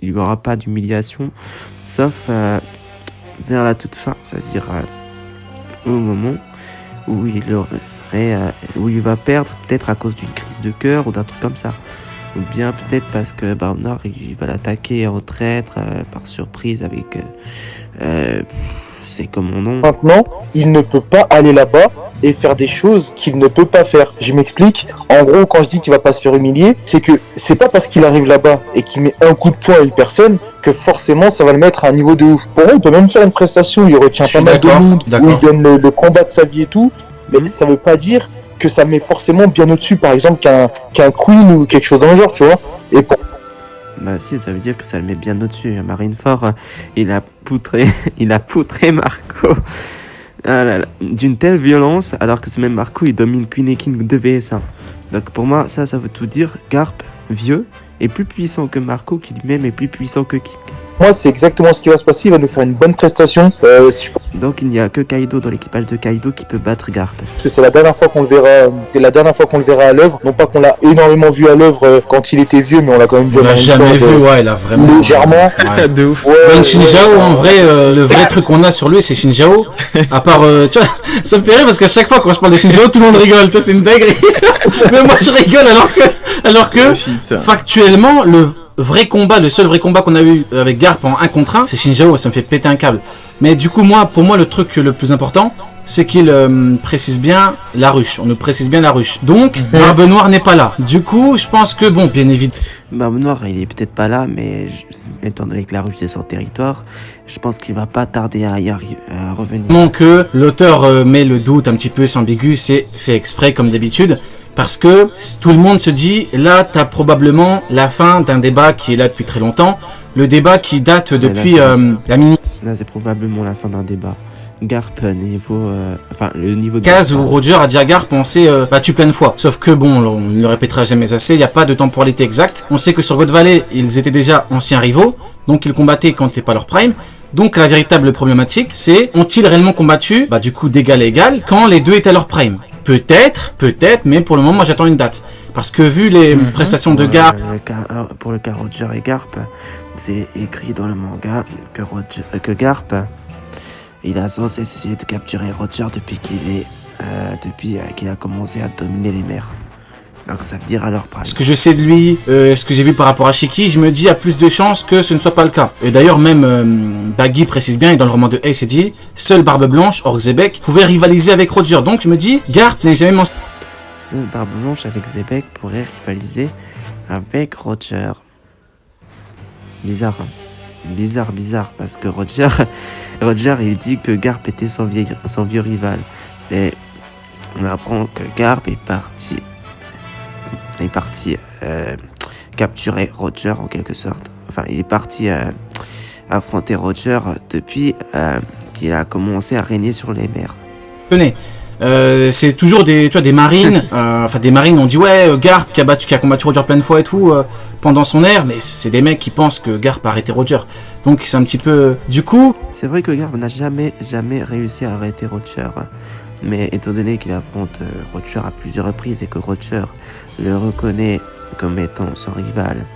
il n'y aura pas d'humiliation, sauf vers la toute fin, c'est-à-dire au moment où où il va perdre, peut-être à cause d'une crise de cœur ou d'un truc comme ça. Ou bien peut-être parce que Barbe Noire, il va l'attaquer en traître par surprise avec ses commandants. Maintenant, il ne peut pas aller là-bas et faire des choses qu'il ne peut pas faire. Je m'explique. En gros, quand je dis qu'il va pas se faire humilier, c'est que c'est pas parce qu'il arrive là-bas et qu'il met un coup de poing à une personne que forcément ça va le mettre à un niveau de ouf. Pour moi, il peut même faire une prestation où il retient pas mal de monde, où il donne le combat de sa vie et tout, mais ça veut pas dire que ça met forcément bien au-dessus, par exemple, qu'un Queen ou quelque chose dans le genre, tu vois. Et pour... Bah si, ça veut dire que ça le met bien au-dessus. Marineford, il a poutré Marco d'une telle violence, alors que ce même Marco, il domine Queen et King 2vs1. Donc pour moi, ça veut tout dire. Garp, vieux, est plus puissant que Marco, qui lui-même est plus puissant que King. Moi, c'est exactement ce qui va se passer. Il va nous faire une bonne prestation. Donc il n'y a que Kaido dans l'équipage de Kaido qui peut battre Garp. Parce que c'est la dernière fois qu'on le verra, à l'œuvre. Non pas qu'on l'a énormément vu à l'œuvre quand il était vieux, mais on l'a quand même vu. On l'a jamais vu, ouais, il a vraiment. Légèrement. Ouais. De ouf. Ouais, Shinjao, en vrai, le vrai truc qu'on a sur lui, c'est Shinjao. À part, tu vois, ça me fait rire parce qu'à chaque fois quand je parle de Shinjao, tout le monde rigole. Tu vois, c'est une dinguerie. Mais moi, je rigole alors que factuellement, le seul vrai combat qu'on a eu avec Garp en 1 contre 1, c'est Shinjao, ça me fait péter un câble. Mais du coup, pour moi, le truc le plus important, c'est qu'il précise bien la ruche. On nous précise bien la ruche. Donc, Barbe Noire n'est pas là. Du coup, je pense que, bon, bien évidemment... Barbe Noire, il est peut-être pas là, mais étant donné que la ruche est son territoire, je pense qu'il va pas tarder à revenir. Donc, l'auteur met le doute un petit peu, c'est ambigu, c'est fait exprès, comme d'habitude. Parce que tout le monde se dit, là, t'as probablement la fin d'un débat qui est là depuis très longtemps. Le débat qui date depuis la mini... Là, c'est probablement la fin d'un débat. Garp, le niveau de... Case où Roger a dit à Garp, on s'est battu plein de fois. Sauf que bon, on ne le répétera jamais assez, il n'y a pas de temporalité exacte. On sait que sur God Valley, ils étaient déjà anciens rivaux, donc ils combattaient quand c'était pas leur prime. Donc la véritable problématique, c'est, ont-ils réellement combattu, du coup d'égal à égal, quand les deux étaient à leur prime? Peut-être, mais pour le moment, moi j'attends une date. Parce que vu les prestations de Garp... Pour le cas Roger et Garp, c'est écrit dans le manga que Garp, il a censé essayer de capturer Roger depuis qu'il a commencé à dominer les mers. Donc ça veut dire à leur prime. Ce que je sais de lui, ce que j'ai vu par rapport à Shiki, je me dis à plus de chances que ce ne soit pas le cas. Et d'ailleurs même Baggy précise bien, et dans le roman de Ace, il dit seule Barbe Blanche, hors Zebek, pouvait rivaliser avec Roger. Donc je me dis, Garp n'est jamais mentionné. Seule Barbe Blanche avec Zebek pourrait rivaliser avec Roger. Bizarre, hein. Bizarre, parce que Roger il dit que Garp était son vieux rival. Et on apprend que Garp est parti capturer Roger en quelque sorte. Enfin, il est parti affronter Roger depuis qu'il a commencé à régner sur les mers. C'est toujours des marines, des marines on dit Garp qui a combattu Roger plein de fois et tout pendant son ère, mais c'est des mecs qui pensent que Garp a arrêté Roger. Donc c'est un petit peu... Du coup... C'est vrai que Garp n'a jamais réussi à arrêter Roger. Mais étant donné qu'il affronte Roger à plusieurs reprises et que Roger le reconnaît comme étant son rival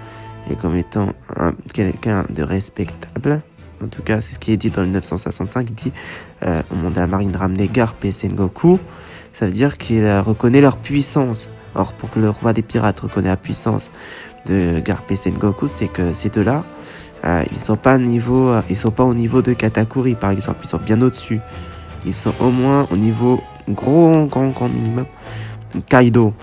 et comme étant quelqu'un de respectable, en tout cas c'est ce qui est dit dans le 965, il dit au monde de la marine ramener Garp et Sengoku, ça veut dire qu'il reconnaît leur puissance. Or pour que le roi des pirates reconnaisse la puissance de Garp et Sengoku, c'est que ces deux-là, ils sont pas au niveau de Katakuri par exemple, ils sont bien au-dessus. Ils sont au moins au niveau grand minimum Kaido.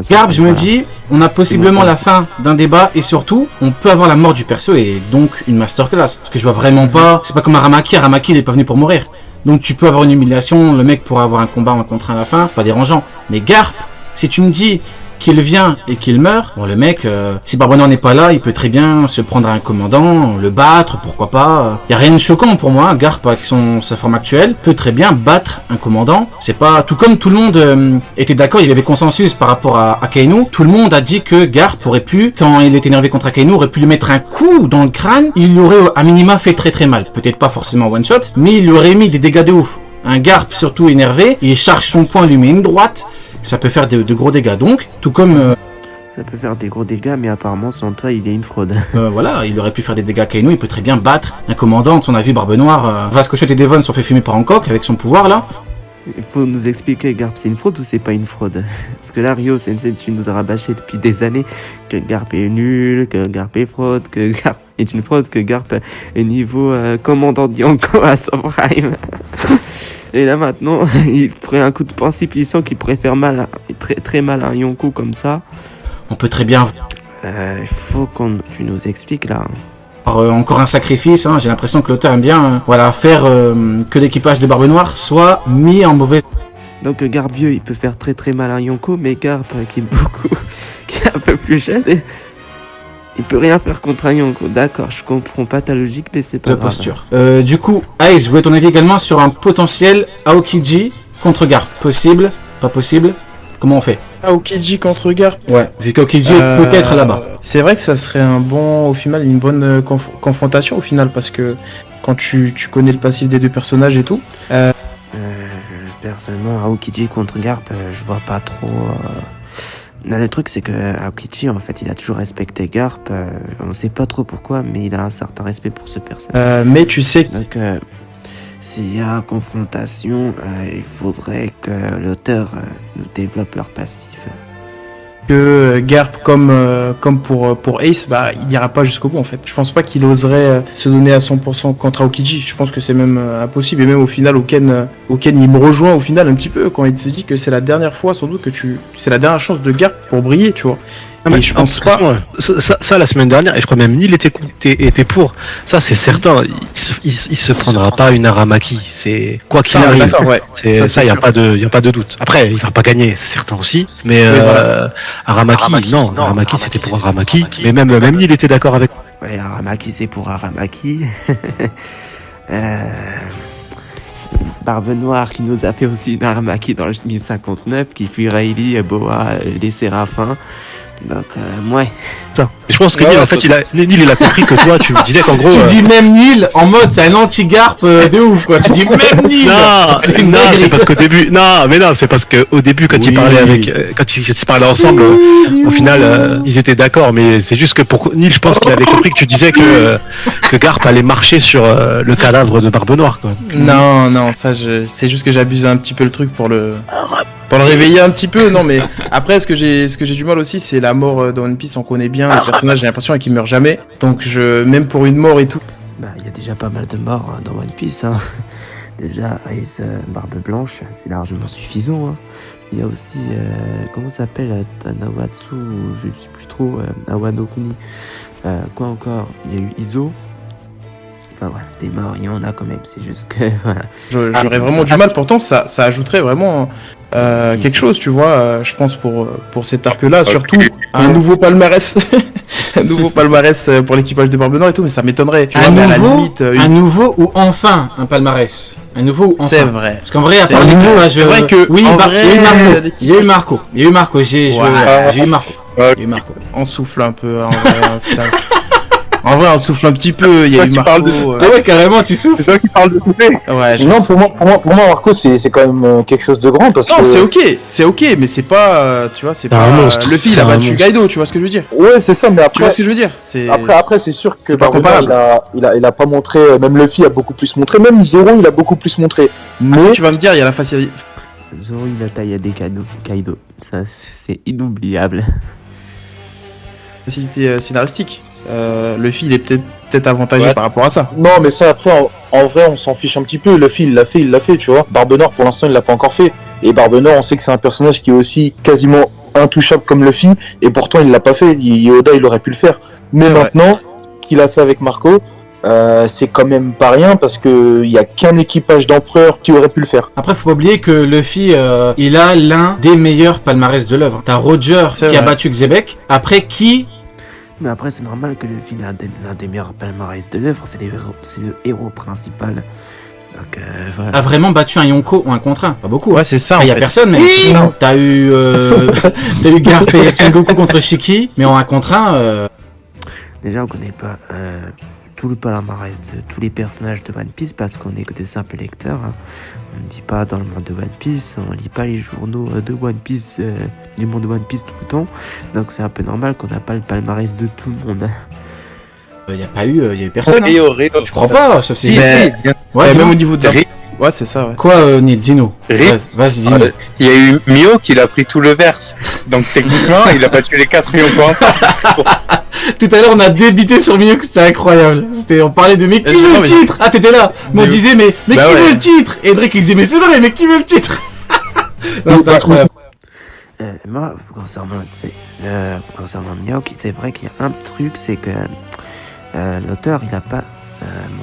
Garp, je me dis, on a possiblement la fin d'un débat et surtout, on peut avoir la mort du perso et donc une masterclass. Parce que je vois vraiment pas, c'est pas comme Aramaki il est pas venu pour mourir. Donc tu peux avoir une humiliation, le mec pourra avoir un combat en contre 1 à la fin, pas dérangeant. Mais Garp, si tu me dis qu'il vient et qu'il meurt, bon le mec, si Barbe Noire n'est pas là, il peut très bien se prendre à un commandant, le battre, pourquoi pas. Y a rien de choquant pour moi, Garp avec sa forme actuelle peut très bien battre un commandant. C'est pas tout comme tout le monde était d'accord, il y avait consensus par rapport à Akainu. Tout le monde a dit que Garp aurait pu, quand il était énervé contre Akainu, aurait pu lui mettre un coup dans le crâne. Il lui aurait à minima fait très très mal. Peut-être pas forcément one shot, mais il lui aurait mis des dégâts de ouf. Un Garp surtout énervé, il charge son poing, lui met une droite. Ça peut faire de gros dégâts. Donc, tout comme... Ça peut faire des gros dégâts, mais apparemment, son toit, il est une fraude. Voilà, il aurait pu faire des dégâts à Kaino, il peut très bien battre un commandant. On a vu Barbe Noire, Vascochette et Devon sont fait fumer par Hancock avec son pouvoir là. Il faut nous expliquer, Garp, c'est une fraude ou c'est pas une fraude? Parce que là, Rio Sensei, tu nous as rabâché depuis des années que Garp est nul, que Garp est fraude, que Garp est une fraude, que Garp est niveau commandant Yonko à son prime. Et là maintenant, il ferait un coup de poing si puissant qu'il pourrait faire mal, très très mal à un Yonko comme ça. On peut très bien Il faut tu nous expliques là. encore un sacrifice, hein. J'ai l'impression que l'auteur aime bien faire que l'équipage de Barbe Noire soit mis en mauvais. Donc Garbieux, il peut faire très très mal à un Yonko, mais Garp, qui est un peu plus jeune, il peut rien faire contre un Yonko. D'accord, je comprends pas ta logique, mais c'est pas grave. Posture. Du coup, Ice, je voulais ton avis également sur un potentiel Aokiji contre Garp. Possible? Pas possible? Comment on fait? Aokiji contre Garp. Ouais, vu qu'Aokiji est peut-être là-bas. C'est vrai que ça serait au final, une bonne confrontation au final, parce que quand tu connais le passif des deux personnages et tout. Personnellement, Aokiji contre Garp, je vois pas trop. Non, le truc, c'est que Aokiji, en fait, il a toujours respecté Garp. On sait pas trop pourquoi, mais il a un certain respect pour ce personnage. Mais tu sais que... Donc, s'il y a confrontation, il faudrait que l'auteur nous développe leur passif. Garp, comme pour Ace, il n'ira pas jusqu'au bout en fait. Je pense pas qu'il oserait se donner à 100% contre Aokiji. Je pense que c'est même impossible. Et même au final, Oken il me rejoint au final un petit peu quand il te dit que c'est la dernière fois, sans doute, c'est la dernière chance de Garp pour briller, tu vois. Mais je pense pas. Ça, la semaine dernière, et je crois même Neil était pour. Ça, c'est certain. Il se prendra pas une Aramaki. C'est quoi qu'il arrive. Ouais. Ça, y a pas de doute. Après, il va pas gagner, c'est certain aussi. Mais Aramaki, Aramaki, c'était pour Aramaki. Mais même Neil était d'accord avec. Ouais, Aramaki, c'est pour Aramaki. Barbe Noire qui nous a fait aussi une Aramaki dans le 1059, qui fuit Rayleigh, Boa, les Séraphins. Donc, ouais. Ça. Je pense que Neil, en fait, Neil, il a compris que toi, tu me disais qu'en gros. Tu dis même Neil en mode, c'est un anti-Garp de ouf, quoi. Tu dis même Neil. C'est parce qu'au début, c'est parce qu'au début, quand ils parlaient quand ils parlaient ensemble, au final, ils étaient d'accord, mais c'est juste que pour Neil, je pense qu'il avait compris que tu disais que Garp allait marcher sur le cadavre de Barbe Noire, quoi. Non, c'est juste que j'abuse un petit peu le truc pour le réveiller un petit peu. Non, mais après, ce que j'ai du mal aussi, c'est la mort dans One Piece. On connaît bien le personnage, j'ai l'impression qu'il meurt jamais. Donc même pour une mort et tout. Il y a déjà pas mal de morts dans One Piece, hein. Déjà, Ace, Barbe Blanche, c'est largement suffisant, hein. Il y a aussi, comment ça s'appelle, Tanawatsu, je ne sais plus trop, Awanokuni. Quoi encore? Il y a eu Izo. Enfin voilà, des morts, il y en a quand même, c'est juste que... Voilà. J'aurais vraiment du mal, pourtant ça ajouterait vraiment quelque chose, tu vois, je pense pour cet arc-là, surtout un nouveau palmarès. Un nouveau palmarès pour l'équipage de Barbe Noire et tout, mais ça m'étonnerait, tu vois, mais à la limite... Un nouveau ou enfin un palmarès. Un nouveau ou enfin. C'est vrai. Parce qu'en vrai, à part l'équipage... C'est vrai que... Oui, il y a eu Marco. J'ai eu Marco. On souffle un peu, en vrai, En vrai, on souffle un petit peu. Il y a eu Marco. Ah ouais, carrément, tu souffles. C'est toi qui parles de souffler. Ouais. Non, pour moi, Marco, c'est quand même quelque chose de grand parce que. Non, c'est ok, mais c'est pas, tu vois, c'est pas le fil a battu Kaido, tu vois ce que je veux dire. Ouais, c'est ça, mais après. Tu vois ce que je veux dire. Après, c'est sûr que pas comparable. il a pas montré, même Luffy a beaucoup plus montré, même Zoro, il a beaucoup plus montré. Mais tu vas me dire, il y a la facilité. Zoro, il a taillé des Kaido. Ça, c'est inoubliable. Facilité scénaristique. Luffy, il est peut-être avantagé par rapport à ça. Non, mais ça, après, en vrai, on s'en fiche un petit peu. Luffy, il l'a fait, tu vois. Barbe Noire, pour l'instant, il l'a pas encore fait. Et Barbe Noire, on sait que c'est un personnage qui est aussi quasiment intouchable comme Luffy, et pourtant, il l'a pas fait. Oda, il aurait pu le faire. Mais maintenant, qu'il a fait avec Marco, c'est quand même pas rien, parce que y a qu'un équipage d'empereurs qui aurait pu le faire. Après, faut pas oublier que Luffy, il a l'un des meilleurs palmarès de l'œuvre. T'as Roger qui a battu Xebec. Après, qui... Mais après, c'est normal que Luffy ait l'un des meilleurs palmarès de l'œuvre, c'est le héros principal. Donc, voilà. A vraiment battu un Yonko ou un contre un. Pas beaucoup. Ouais, c'est ça. Il y a personne, mais t'as eu Garp et Sengoku contre Shiki, mais en un contre un. Déjà, on connaît pas tout le palmarès de tous les personnages de One Piece parce qu'on est que des simples lecteurs. Hein. On ne dit pas dans le monde de One Piece, on lit pas les journaux de One Piece, du monde de One Piece tout le temps. Donc c'est un peu normal qu'on n'a pas le palmarès de tout le monde. Il y a eu personne. Hein. Rio. Je crois pas, sauf si. Mais Ouais, même dis-moi. au niveau de Ri- Ouais, c'est ça, ouais. Quoi, Neil, dis-nous. Ri- Vas-y, dis-nous. il y a eu Mio qui l'a pris tout le verse. Donc techniquement, il a battu les 4 Yonko ensemble. Tout à l'heure, on a débité sur Miyok, c'était incroyable. On parlait de mais qui veut le titre? Ah, t'étais là. Mais on disait mais Bah qui ouais. veut le titre? Et Drake il disait mais c'est vrai, mais qui veut le titre? Non, c'était incroyable. Moi, concernant Mihawk, c'est vrai qu'il y a un truc, c'est que l'auteur, il n'a pas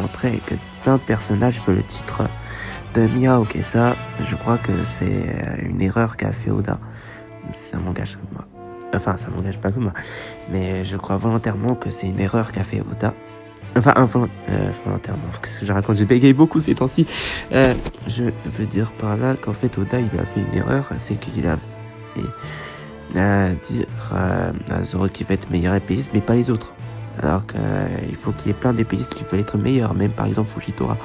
montré que plein de personnages veulent le titre de Mihawk. Et ça, je crois que c'est une erreur qu'a fait Oda. Ça m'engage que moi. Enfin, ça m'engage pas que moi. Mais je crois volontairement que c'est une erreur qu'a fait Oda. Enfin, volontairement. Qu'est-ce que je raconte? Je bégaye beaucoup ces temps-ci. Je veux dire par là qu'en fait, Oda, il a fait une erreur. C'est qu'il a dire à Zoro qu'il va être meilleur épéiste, mais pas les autres. Alors qu'il faut qu'il y ait plein d'épéistes qui veulent être meilleurs, même par exemple Fujitora.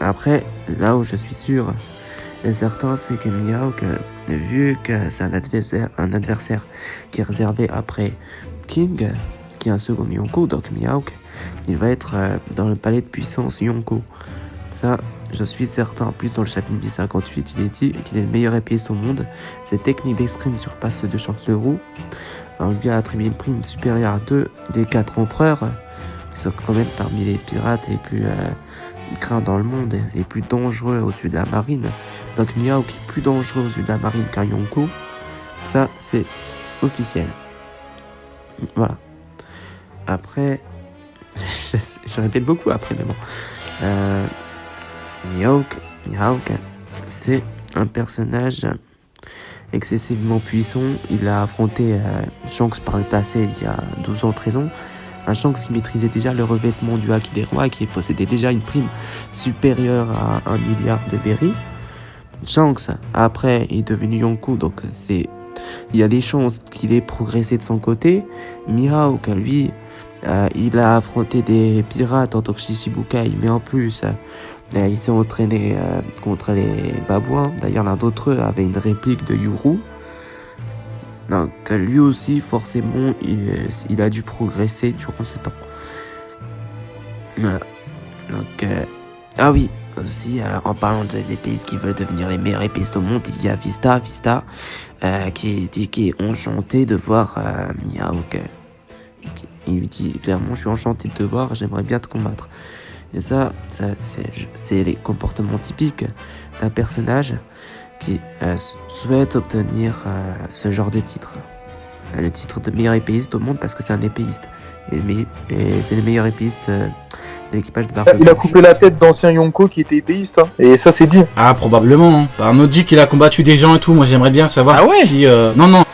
Après, là où je suis sûr et certain, c'est que Mihawk, vu que c'est un adversaire qui est réservé après King, qui est un second Yonko, donc Mihawk, il va être dans le palais de puissance Yonko. Ça, je suis certain. En plus, dans le chapitre 1058, il est dit qu'il est le meilleur épéiste au monde. Ses techniques d'escrime surpassent ceux de Chantelerou. On lui a attribué une prime supérieure à 2 des 4 empereurs, qui sont quand même parmi les pirates les plus craints dans le monde, les plus dangereux aux yeux de la marine. Donc Mihawk est plus dangereux aux yeux de la marine qu'un Yonko. Ça, c'est officiel. Voilà. Après, je répète beaucoup après, mais bon. Mihawk, c'est un personnage excessivement puissant. Il a affronté Shanks par le passé il y a 12 ans, 13 ans. Un Shanks qui maîtrisait déjà le revêtement du Haki des Rois et qui possédait déjà une prime supérieure à 1 milliard de berries. Shanks, après, est devenu Yonko, donc il y a des chances qu'il ait progressé de son côté. Mihawk, lui, il a affronté des pirates en tant que Shishibukai, mais en plus, il s'est entraîné contre les babouins. D'ailleurs, l'un d'entre eux avait une réplique de Yuru. Donc, lui aussi, forcément, il a dû progresser durant ce temps. Voilà. Donc, ah oui, aussi, en parlant des épéistes qui veulent devenir les meilleurs épéistes au monde, il y a Vista, qui dit qu'il est enchanté de voir Mihawk. Il lui dit clairement, je suis enchanté de te voir, j'aimerais bien te combattre. Et ça c'est les comportements typiques d'un personnage qui souhaite obtenir ce genre de titre. Le titre de meilleur épéiste au monde parce que c'est un épéiste. Et c'est le meilleur épéiste de l'équipage de Barbe. Il a coupé la tête d'anciens Yonko qui étaient épéistes, hein. Et ça c'est dit. Ah, probablement. Hein. Arnaud dit qu'il a combattu des gens et tout. Moi, j'aimerais bien savoir Ah ouais qui. Non.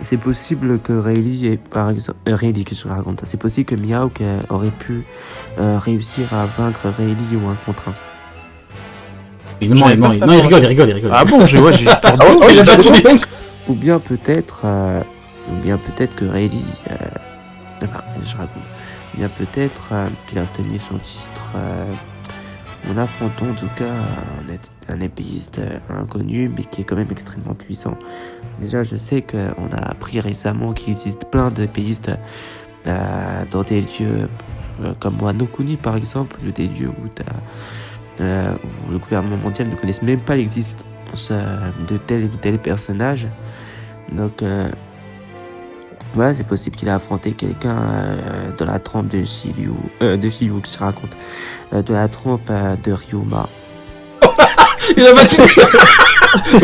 C'est possible que Rayleigh ait, par exemple, Rayleigh, qu'est-ce que je raconte? C'est possible que Mihawk aurait pu réussir à vaincre Rayleigh ou un contre un. Il rigole. Ah bon, j'ai peur. Ah ouais, Il a battu des gens. Ou bien peut-être que Rayleigh, enfin, je raconte. Ou bien peut-être qu'il a obtenu son titre en affrontant en tout cas un épéiste inconnu, mais qui est quand même extrêmement puissant. Déjà, je sais qu'on a appris récemment qu'il existe plein d'épéistes dans des lieux comme Wano Kuni par exemple, des lieux où le gouvernement mondial ne connaisse même pas l'existence de tel ou tel personnage. Donc voilà, c'est possible qu'il a affronté quelqu'un de la trempe de Shiryu, que je raconte, de la trempe de Ryuma. Il a battu.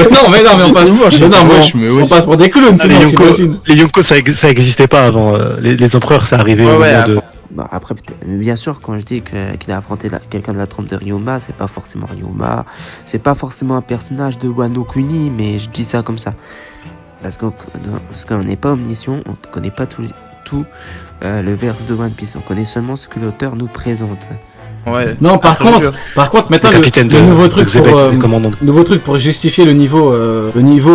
mais on passe. On passe pour des clowns, Ah, les t'imagines. Yonko, ça existait pas avant. Les empereurs, ça arrivait au Ouais, moment de. Bon, après, bien sûr, quand je dis qu'il a affronté quelqu'un de la trempe de Ryuma, c'est pas forcément Ryuma, c'est pas forcément un personnage de Wano Kuni, mais je dis ça comme ça. Parce qu'on n'est pas omniscient, on ne connaît pas tout le verse de One Piece, on connaît seulement ce que l'auteur nous présente. Ouais. Non, par Ah, je te contre, jure. maintenant Le capitaine le nouveau de truc Xebec, pour le commandant. nouveau truc pour justifier le niveau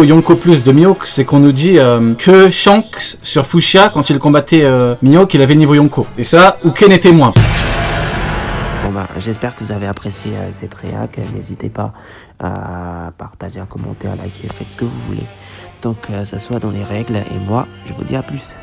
Yonko plus de Mihawk, c'est qu'on nous dit que Shanks sur Fuchsia quand il combattait Mihawk, il avait le niveau Yonko. Et ça, Uken était moins. Bon bah, j'espère que vous avez apprécié cette réac. N'hésitez pas à partager, à commenter, à liker, faites ce que vous voulez. Donc ça soit dans les règles. Et moi, je vous dis à plus.